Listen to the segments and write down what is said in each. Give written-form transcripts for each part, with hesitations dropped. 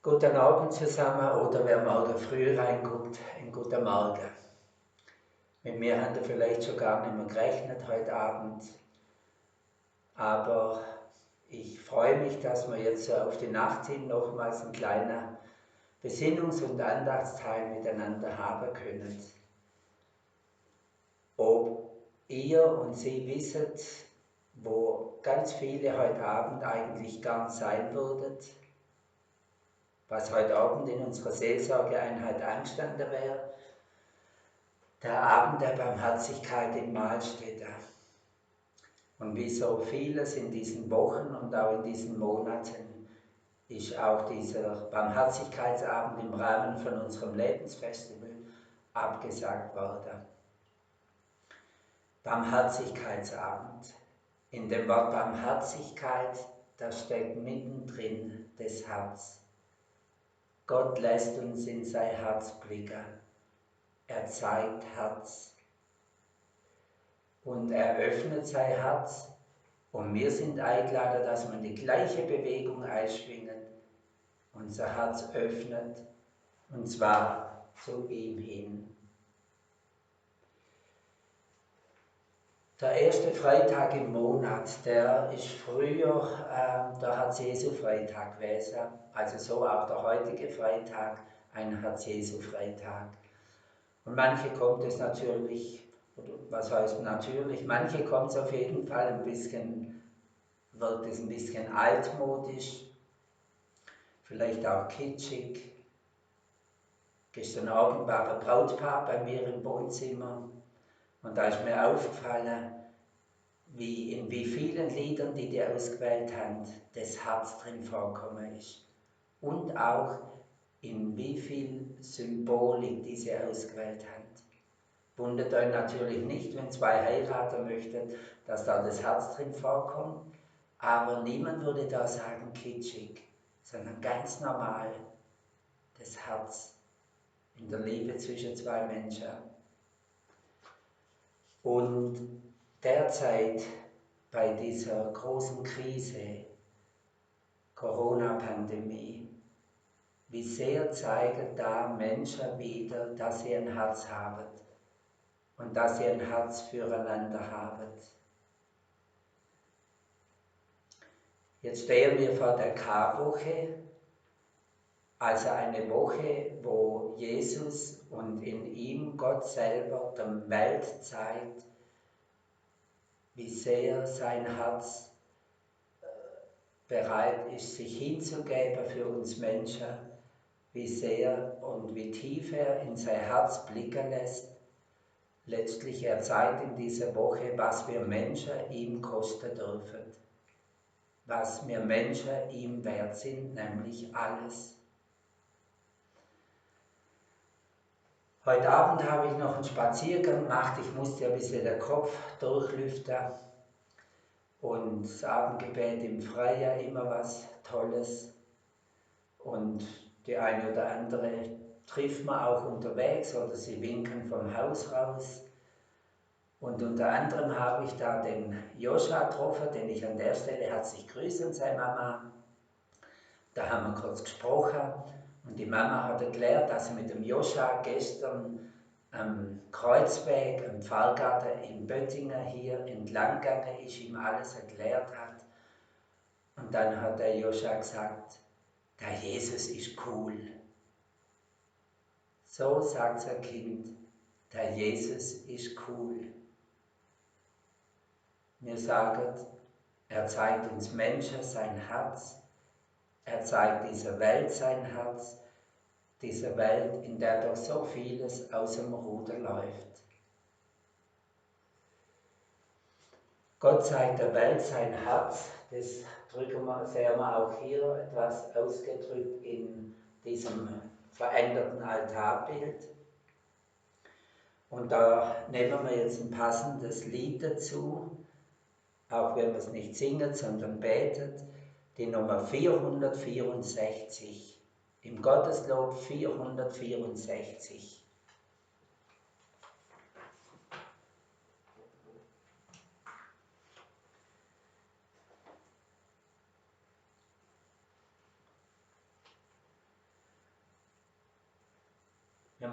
Guten Abend zusammen oder wer morgen früh reinguckt, einen guten Morgen. Mit mir habt ihr vielleicht schon gar nicht mehr gerechnet heute Abend, aber ich freue mich, dass wir jetzt so auf die Nacht hin nochmals einen kleinen Besinnungs- und Andachtsteil miteinander haben können. Ob ihr und sie wisset, wo ganz viele heute Abend eigentlich gern sein würdet, was heute Abend in unserer Seelsorgeeinheit angestanden wäre, der Abend der Barmherzigkeit in Mahlstätte. Und wie so vieles in diesen Wochen und auch in diesen Monaten ist auch dieser Barmherzigkeitsabend im Rahmen von unserem Lebensfestival abgesagt worden. Barmherzigkeitsabend. In dem Wort Barmherzigkeit, da steckt mittendrin das Herz. Gott lässt uns in sein Herz blicken. Er zeigt Herz. Und er öffnet sein Herz. Und wir sind eingeladen, dass wir die gleiche Bewegung einschwingen, unser Herz öffnet, und zwar zu ihm hin. Der erste Freitag im Monat, der ist früher der Herz-Jesu-Freitag gewesen, also so auch der heutige Freitag, ein Herz-Jesu-Freitag. Und manche kommt es natürlich, oder was heißt natürlich, manche kommt es auf jeden Fall ein bisschen, wird es ein bisschen altmodisch, vielleicht auch kitschig. Gestern Abend war ein Brautpaar bei mir im Wohnzimmer. Und da ist mir aufgefallen, in wie vielen Liedern, die ausgewählt haben, das Herz drin vorkommen ist. Und auch in wie viel Symbolik diese ausgewählt haben. Wundert euch natürlich nicht, wenn zwei heiraten möchten, dass da das Herz drin vorkommt. Aber niemand würde da sagen kitschig, sondern ganz normal das Herz in der Liebe zwischen zwei Menschen. Und derzeit bei dieser großen Krise, Corona-Pandemie, wie sehr zeigen da Menschen wieder, dass sie ein Herz haben und dass sie ein Herz füreinander haben. Jetzt stehen wir vor der Karwoche, also eine Woche, wo Jesus und in ihm Gott selber der Welt zeigt, wie sehr sein Herz bereit ist, sich hinzugeben für uns Menschen, wie sehr und wie tief er in sein Herz blicken lässt. Letztlich er zeigt in dieser Woche, was wir Menschen ihm kosten dürfen, was wir Menschen ihm wert sind, nämlich alles. Heute Abend habe ich noch einen Spaziergang gemacht, ich musste ein bisschen den Kopf durchlüften. Und das Abendgebet im Freien, immer was Tolles. Und die eine oder andere trifft man auch unterwegs oder sie winken vom Haus raus. Und unter anderem habe ich da den Joscha getroffen, den ich an der Stelle herzlich grüße, und seine Mama. Da haben wir kurz gesprochen und die Mama hat erklärt, dass sie mit dem Joscha gestern am Kreuzweg, am Pfarrgarten in Böttingen hier entlang gegangen ist, ihm alles erklärt hat. Und dann hat der Joscha gesagt, der Jesus ist cool. So sagt sein Kind, der Jesus ist cool. Wir sagen, er zeigt uns Menschen sein Herz, er zeigt dieser Welt sein Herz, dieser Welt, in der doch so vieles aus dem Ruder läuft. Gott zeigt der Welt sein Herz, das sehen wir auch hier etwas ausgedrückt in diesem veränderten Altarbild. Und da nehmen wir jetzt ein passendes Lied dazu, auch wenn wir es nicht singen, sondern betet, die Nummer 464, im Gotteslob 464.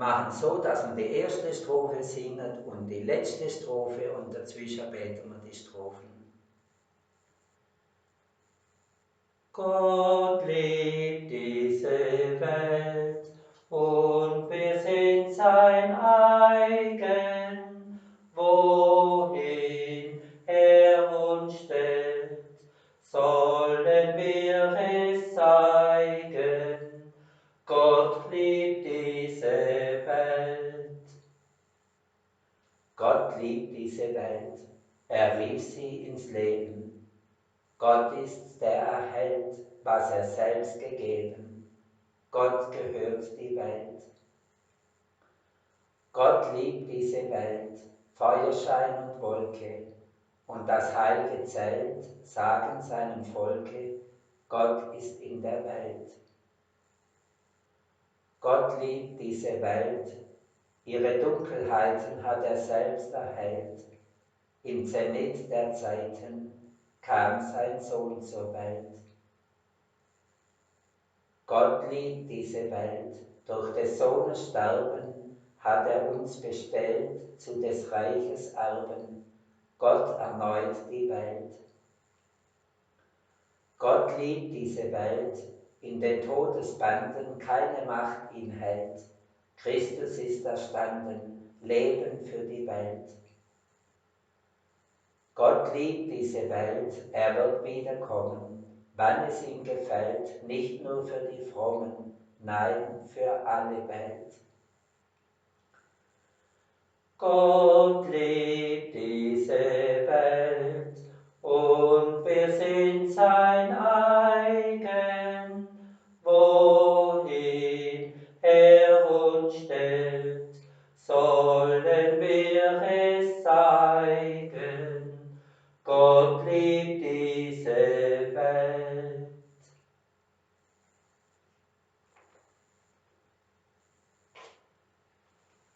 machen so, dass wir die erste Strophe singen und die letzte Strophe und dazwischen beten wir die Strophen. Gott liebt diese Welt und wir sind sein eigen, wohin er uns stellt, sollen wir es zeigen. Gott liebt diese Welt. Gott liebt diese Welt, er rief sie ins Leben. Gott ist der erhält, was er selbst gegeben. Gott gehört die Welt. Gott liebt diese Welt, Feuerschein und Wolke, und das heilige Zelt sagen seinem Volke, Gott ist in der Welt. Gott liebt diese Welt, ihre Dunkelheiten hat er selbst erhellt. Im Zenit der Zeiten kam sein Sohn zur Welt. Gott liebt diese Welt, durch des Sohnes Sterben hat er uns bestellt zu des Reiches Erben. Gott erneut die Welt. Gott liebt diese Welt, in den Todesbanden keine Macht ihn hält. Christus ist erstanden, Leben für die Welt. Gott liebt diese Welt, er wird wiederkommen, wann es ihm gefällt, nicht nur für die Frommen, nein, für alle Welt. Gott liebt diese Welt und wir sind sein eigen, wohin er uns stellt, sollen wir es zeigen. Gott liebt diese Welt.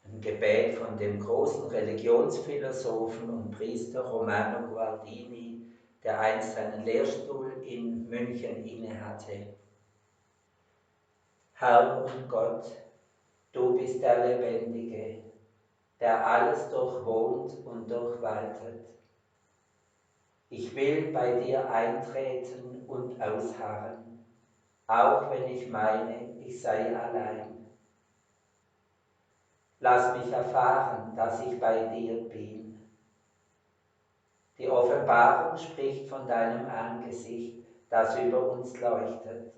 Ein Gebet von dem großen Religionsphilosophen und Priester Romano Guardini, der einst seinen Lehrstuhl in München innehatte. Herr und Gott, du bist der Lebendige, der alles durchwohnt und durchwaltet. Ich will bei dir eintreten und ausharren, auch wenn ich meine, ich sei allein. Lass mich erfahren, dass ich bei dir bin. Die Offenbarung spricht von deinem Angesicht, das über uns leuchtet.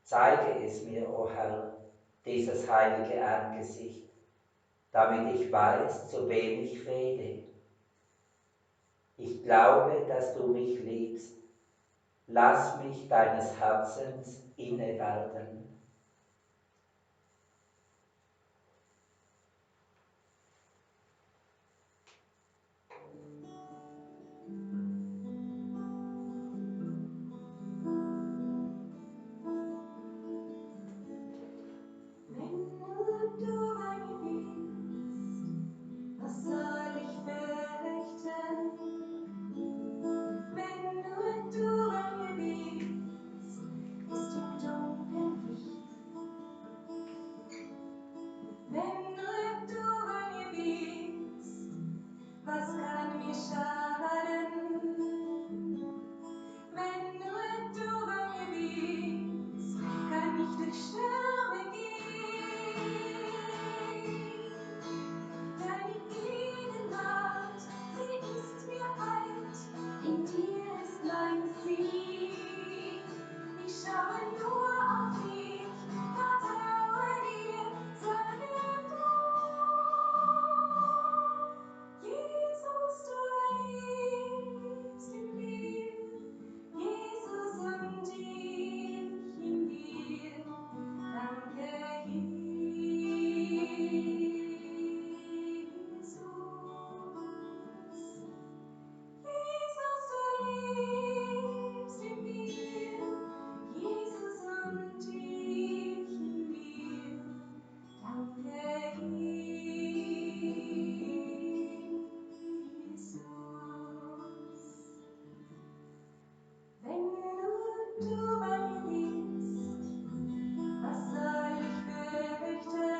Zeige es mir, o Herr, dieses heilige Angesicht, damit ich weiß, zu wem ich rede. Ich glaube, dass du mich liebst. Lass mich deines Herzens inne werden. Wenn nur du bei mir bist, was soll ich fürchten? Wenn nur du bei mir bist, ist im Dunkeln Licht. Wenn nur du bei mir bist, was kann mir schaden? Wenn nur du bei mir bist, kann ich durch Stürme gehen. Deine Gegenwart, sie ist mir alt, in dir ist mein Sieg. Ich schaue nur auf dich, vertraue dir, sage du. Jesus, du lebst in mir, Jesus und ich in dir. Danke, Jesus. Jesus, du lebst in mir, Jesus und ich in dir. Danke, Jesus. Wenn nur du bei mir bist, was soll ich fürchten?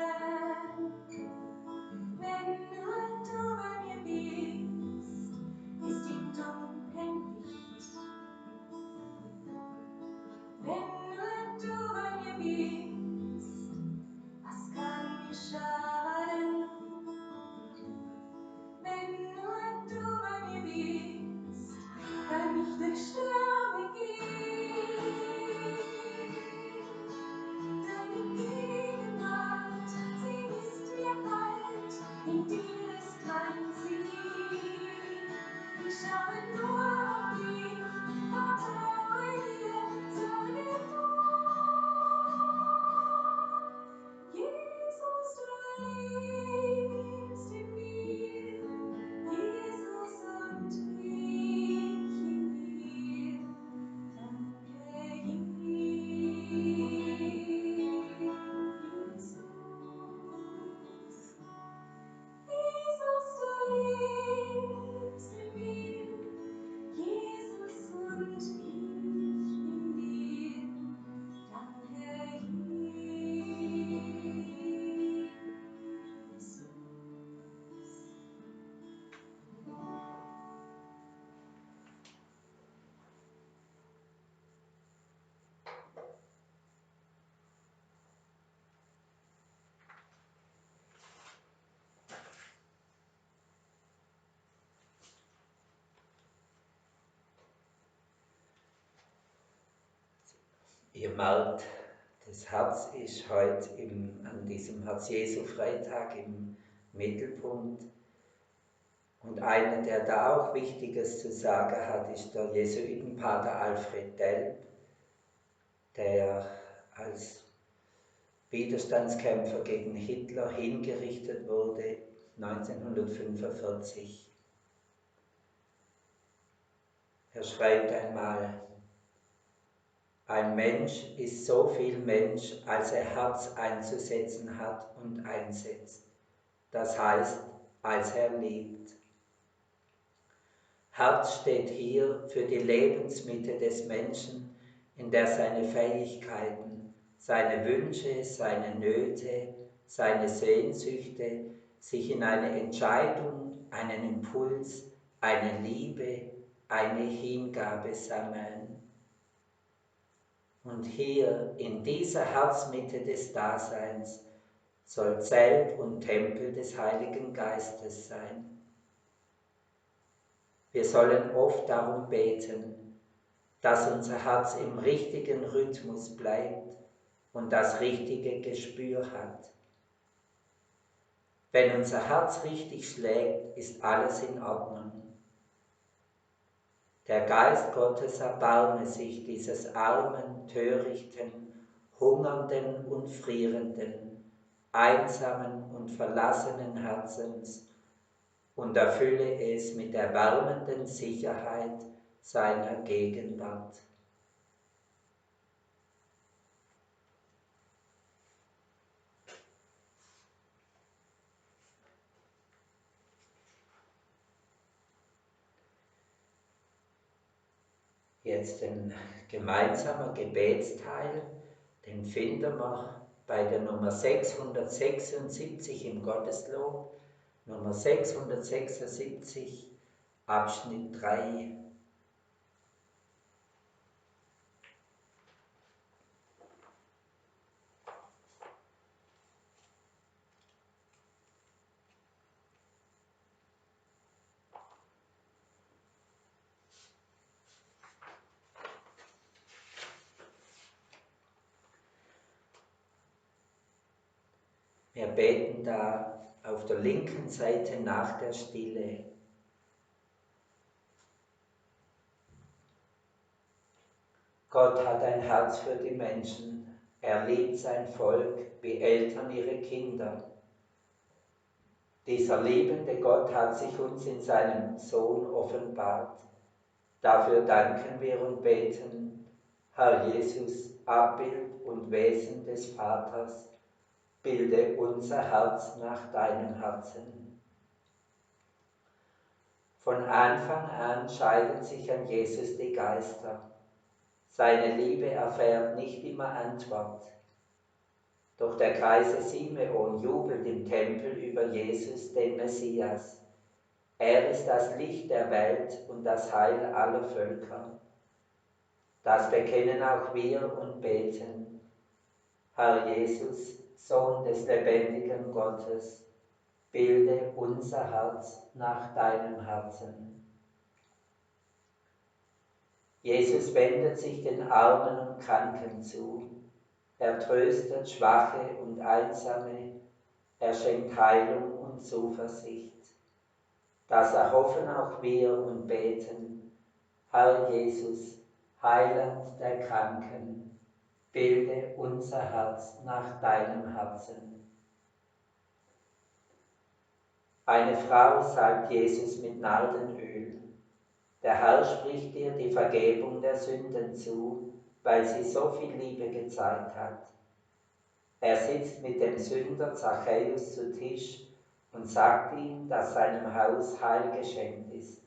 Ihr merkt, das Herz ist heute an diesem Herz-Jesu-Freitag im Mittelpunkt. Und einer, der da auch Wichtiges zu sagen hat, ist der Jesuitenpater Alfred Delp, der als Widerstandskämpfer gegen Hitler hingerichtet wurde 1945. Er schreibt einmal: Ein Mensch ist so viel Mensch, als er Herz einzusetzen hat und einsetzt. Das heißt, als er liebt. Herz steht hier für die Lebensmitte des Menschen, in der seine Fähigkeiten, seine Wünsche, seine Nöte, seine Sehnsüchte sich in eine Entscheidung, einen Impuls, eine Liebe, eine Hingabe sammeln. Und hier in dieser Herzmitte des Daseins soll Zelt und Tempel des Heiligen Geistes sein. Wir sollen oft darum beten, dass unser Herz im richtigen Rhythmus bleibt und das richtige Gespür hat. Wenn unser Herz richtig schlägt, ist alles in Ordnung. Der Geist Gottes erbarme sich dieses armen, törichten, hungernden und frierenden, einsamen und verlassenen Herzens und erfülle es mit der wärmenden Sicherheit seiner Gegenwart. Jetzt den gemeinsamen Gebetsteil, den finden wir bei der Nummer 676 im Gotteslob, Nummer 676, Abschnitt 3. Wir beten da auf der linken Seite nach der Stille. Gott hat ein Herz für die Menschen. Er liebt sein Volk wie Eltern ihre Kinder. Dieser liebende Gott hat sich uns in seinem Sohn offenbart. Dafür danken wir und beten, Herr Jesus, Abbild und Wesen des Vaters, bilde unser Herz nach deinem Herzen. Von Anfang an scheiden sich an Jesus die Geister. Seine Liebe erfährt nicht immer Antwort. Doch der Greise Simeon jubelt im Tempel über Jesus, den Messias. Er ist das Licht der Welt und das Heil aller Völker. Das bekennen auch wir und beten. Herr Jesus, Sohn des lebendigen Gottes, bilde unser Herz nach deinem Herzen. Jesus wendet sich den Armen und Kranken zu. Er tröstet Schwache und Einsame. Er schenkt Heilung und Zuversicht. Das erhoffen auch wir und beten. Herr Jesus, Heiland der Kranken, bilde unser Herz nach deinem Herzen. Eine Frau salbt Jesus mit Nardenöl. Der Herr spricht ihr die Vergebung der Sünden zu, weil sie so viel Liebe gezeigt hat. Er sitzt mit dem Sünder Zachäus zu Tisch und sagt ihm, dass seinem Haus Heil geschenkt ist.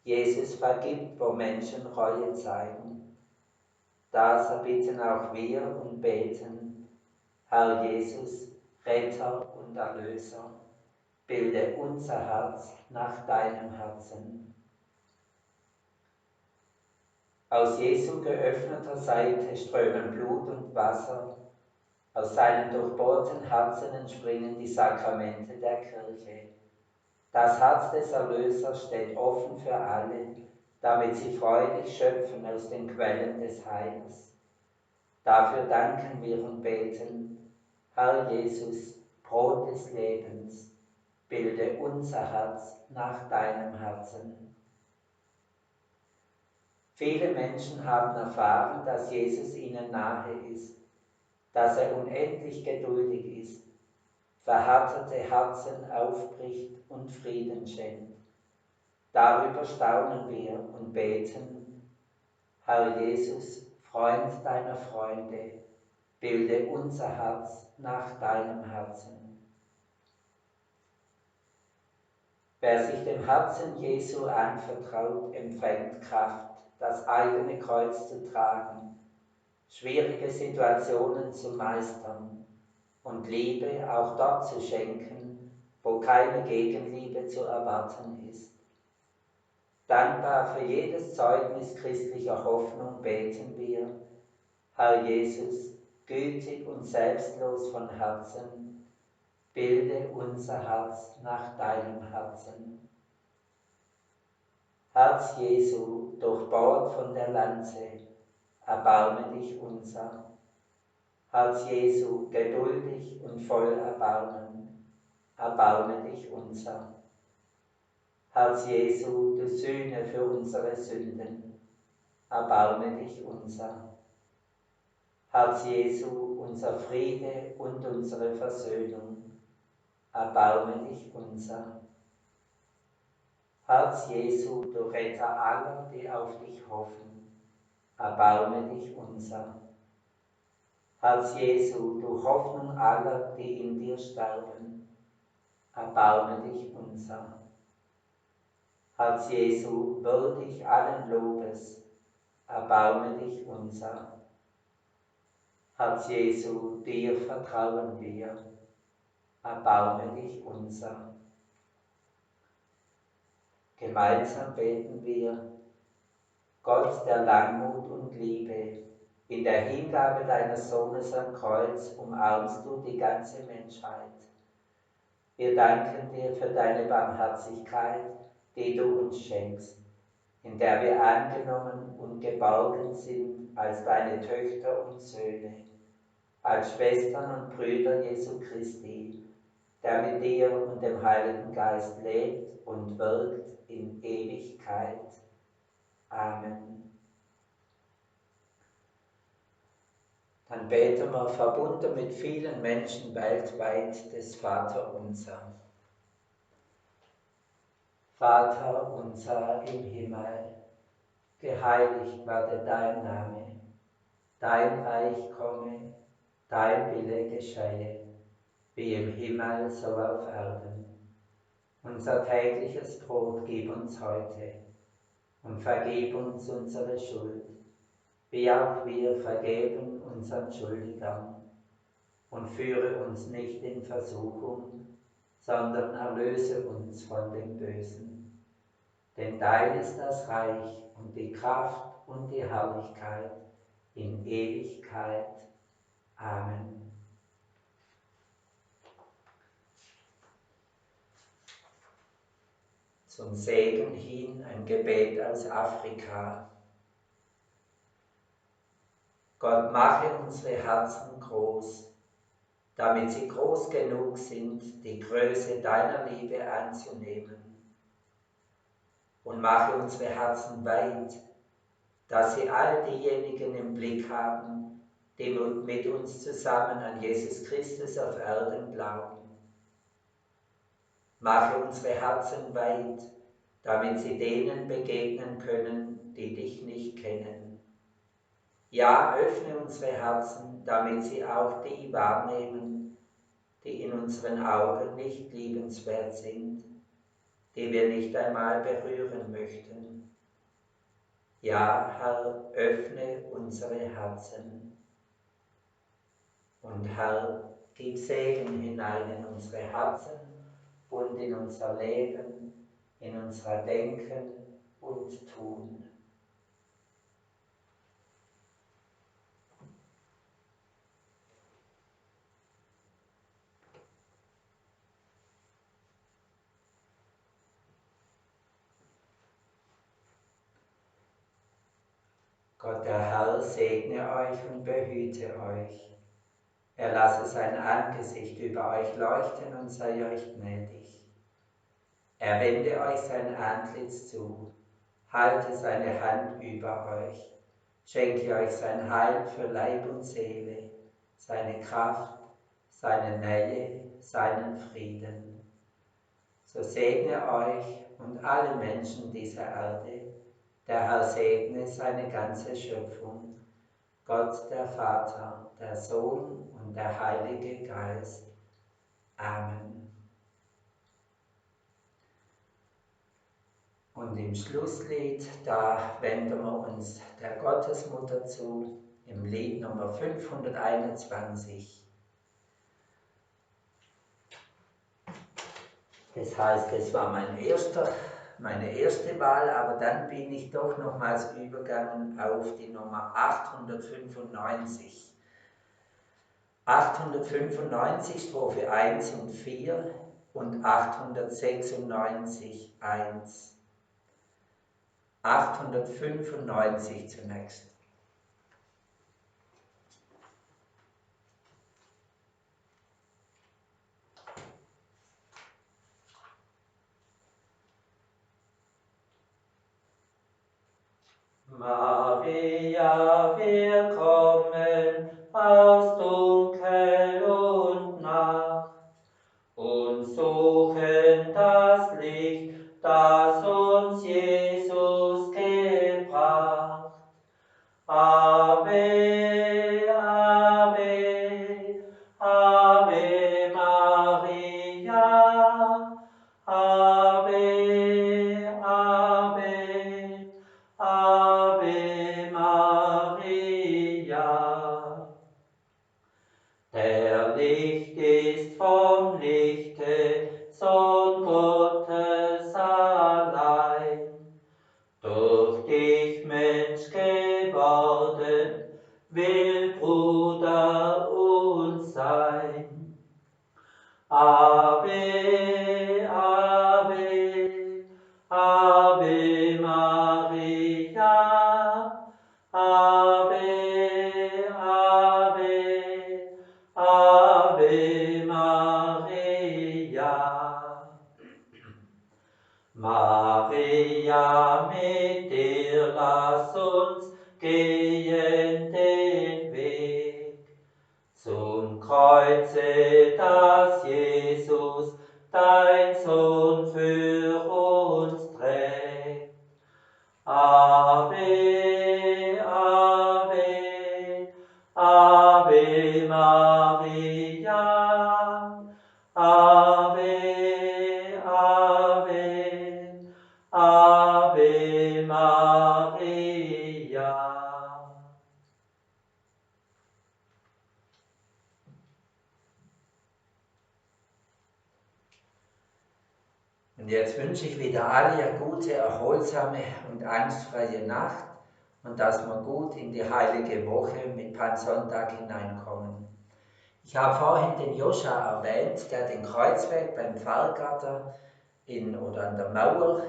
Jesus vergibt, wo Menschen Reue zeigen. Das erbitten auch wir und beten. Herr Jesus, Retter und Erlöser, bilde unser Herz nach deinem Herzen. Aus Jesu geöffneter Seite strömen Blut und Wasser. Aus seinem durchbohrten Herzen entspringen die Sakramente der Kirche. Das Herz des Erlösers steht offen für alle, damit sie freudig schöpfen aus den Quellen des Heils. Dafür danken wir und beten, Herr Jesus, Brot des Lebens, bilde unser Herz nach deinem Herzen. Viele Menschen haben erfahren, dass Jesus ihnen nahe ist, dass er unendlich geduldig ist, verhärtete Herzen aufbricht und Frieden schenkt. Darüber staunen wir und beten, Herr Jesus, Freund deiner Freunde, bilde unser Herz nach deinem Herzen. Wer sich dem Herzen Jesu anvertraut, empfängt Kraft, das eigene Kreuz zu tragen, schwierige Situationen zu meistern und Liebe auch dort zu schenken, wo keine Gegenliebe zu erwarten ist. Dankbar für jedes Zeugnis christlicher Hoffnung beten wir, Herr Jesus, gütig und selbstlos von Herzen, bilde unser Herz nach deinem Herzen. Herz Jesu, durchbohrt von der Lanze, erbarme dich unser. Herz Jesu, geduldig und voll Erbarmen, erbarme dich unser. Herz Jesu, du Sühne für unsere Sünden, erbarme dich unser. Herz Jesu, unser Friede und unsere Versöhnung, erbarme dich unser. Herz Jesu, du Retter aller, die auf dich hoffen, erbarme dich unser. Herz Jesu, du Hoffnung aller, die in dir sterben, erbarme dich unser. Herz Jesu, würdig allen Lobes, erbarme dich unser. Herz Jesu, dir vertrauen wir, erbarme dich unser. Gemeinsam beten wir, Gott der Langmut und Liebe, in der Hingabe deines Sohnes am Kreuz umarmst du die ganze Menschheit. Wir danken dir für deine Barmherzigkeit, die du uns schenkst, in der wir angenommen und geborgen sind als deine Töchter und Söhne, als Schwestern und Brüder Jesu Christi, der mit dir und dem Heiligen Geist lebt und wirkt in Ewigkeit. Amen. Dann beten wir verbunden mit vielen Menschen weltweit des Vaterunser. Vater unser im Himmel, geheiligt werde dein Name, dein Reich komme, dein Wille geschehe, wie im Himmel so auf Erden. Unser tägliches Brot gib uns heute und vergib uns unsere Schuld, wie auch wir vergeben unseren Schuldigern. Und führe uns nicht in Versuchung, sondern erlöse uns von dem Bösen. Denn dein ist das Reich und die Kraft und die Herrlichkeit in Ewigkeit. Amen. Zum Segen hin ein Gebet aus Afrika. Gott, mache unsere Herzen groß, damit sie groß genug sind, die Größe deiner Liebe anzunehmen. Und mache unsere Herzen weit, dass sie all diejenigen im Blick haben, die mit uns zusammen an Jesus Christus auf Erden glauben. Mache unsere Herzen weit, damit sie denen begegnen können, die dich nicht kennen. Ja, öffne unsere Herzen, damit sie auch die wahrnehmen, die in unseren Augen nicht liebenswert sind, die wir nicht einmal berühren möchten. Ja, Herr, öffne unsere Herzen. Und Herr, gib Segen hinein in unsere Herzen und in unser Leben, in unser Denken und Tun. Gott der Herr segne euch und behüte euch. Er lasse sein Angesicht über euch leuchten und sei euch gnädig. Er wende euch sein Antlitz zu, halte seine Hand über euch, schenke euch sein Heil für Leib und Seele, seine Kraft, seine Nähe, seinen Frieden. So segne euch und alle Menschen dieser Erde. Der Herr segne seine ganze Schöpfung. Gott der Vater, der Sohn und der Heilige Geist. Amen. Und im Schlusslied, da wenden wir uns der Gottesmutter zu, im Lied Nummer 521. Das heißt, es war meine erste Wahl, aber dann bin ich doch nochmals übergegangen auf die Nummer 895. 895, Strophe 1 und 4 und 896, 1. 895 zunächst. Maria, wir kommen aus Dunkel und Nacht und suchen das Licht, das uns Jesus gebracht. Ave, Ave, Ave Maria, Ave, Ave, Ave Maria. Der Licht ist vom Lichte, Sohn Gottes allein. Durch dich Mensch geworden, will Bruder uns sein. Ave, Ave, Ave Maria, Ave, Ave, Ave Maria. Maria, mit dir lass uns gehen den Weg zum Kreuze, das Jesus, dein Sohn, für uns trägt. Ave, Ave, Ave Maria, Ave, Ave, Ave Maria. Und jetzt wünsche ich wieder alle eine gute, erholsame und angstfreie Nacht und dass wir gut in die heilige Woche mit Palmsonntag hineinkommen. Ich habe vorhin den Joscha erwähnt, der den Kreuzweg beim Pfarrgarten oder an der Mauer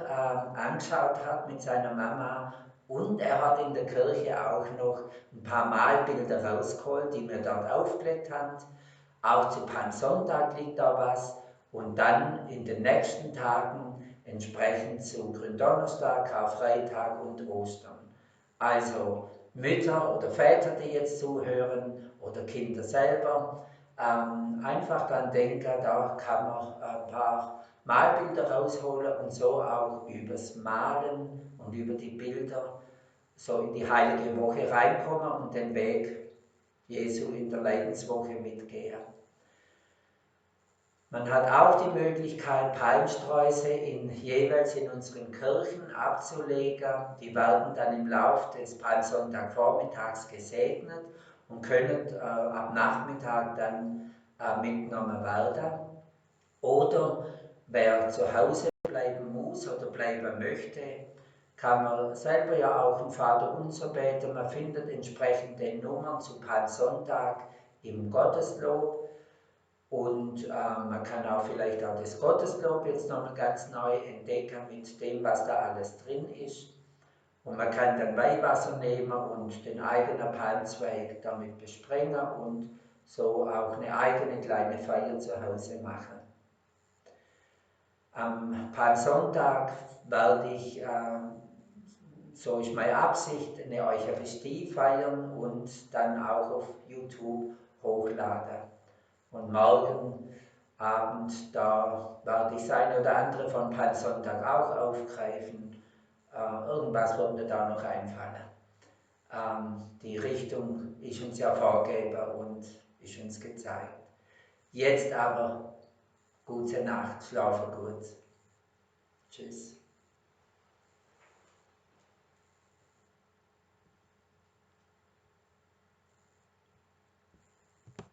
angeschaut hat mit seiner Mama, und er hat in der Kirche auch noch ein paar Malbilder rausgeholt, die mir dort aufblättern. Auch zu Palmsonntag liegt da was und dann in den nächsten Tagen entsprechend zu Gründonnerstag, Karfreitag und Ostern. Also Mütter oder Väter, die jetzt zuhören, oder Kinder selber, einfach dann denken, da kann man ein paar Malbilder rausholen und so auch übers Malen und über die Bilder so in die heilige Woche reinkommen und den Weg Jesu in der Leidenswoche mitgehen. Man hat auch die Möglichkeit, Palmsträuße jeweils in unseren Kirchen abzulegen. Die werden dann im Lauf des Palmsonntagvormittags gesegnet und können ab Nachmittag dann mitgenommen werden. Oder wer zu Hause bleiben muss oder bleiben möchte, kann man selber ja auch im Vaterunser beten. Man findet entsprechende Nummern zu Palmsonntag im Gotteslob. Und man kann auch vielleicht auch das Gotteslob jetzt nochmal ganz neu entdecken mit dem, was da alles drin ist. Und man kann dann Weihwasser nehmen und den eigenen Palmzweig damit besprengen und so auch eine eigene kleine Feier zu Hause machen. Am Palmsonntag werde ich, so ist meine Absicht, eine Eucharistie feiern und dann auch auf YouTube hochladen. Und morgen Abend, da werde ich das eine oder andere von Palmsonntag auch aufgreifen. Irgendwas wird mir da noch einfallen. Die Richtung ist uns ja vorgegeben und ist uns gezeigt. Jetzt aber gute Nacht, schlafe gut. Tschüss.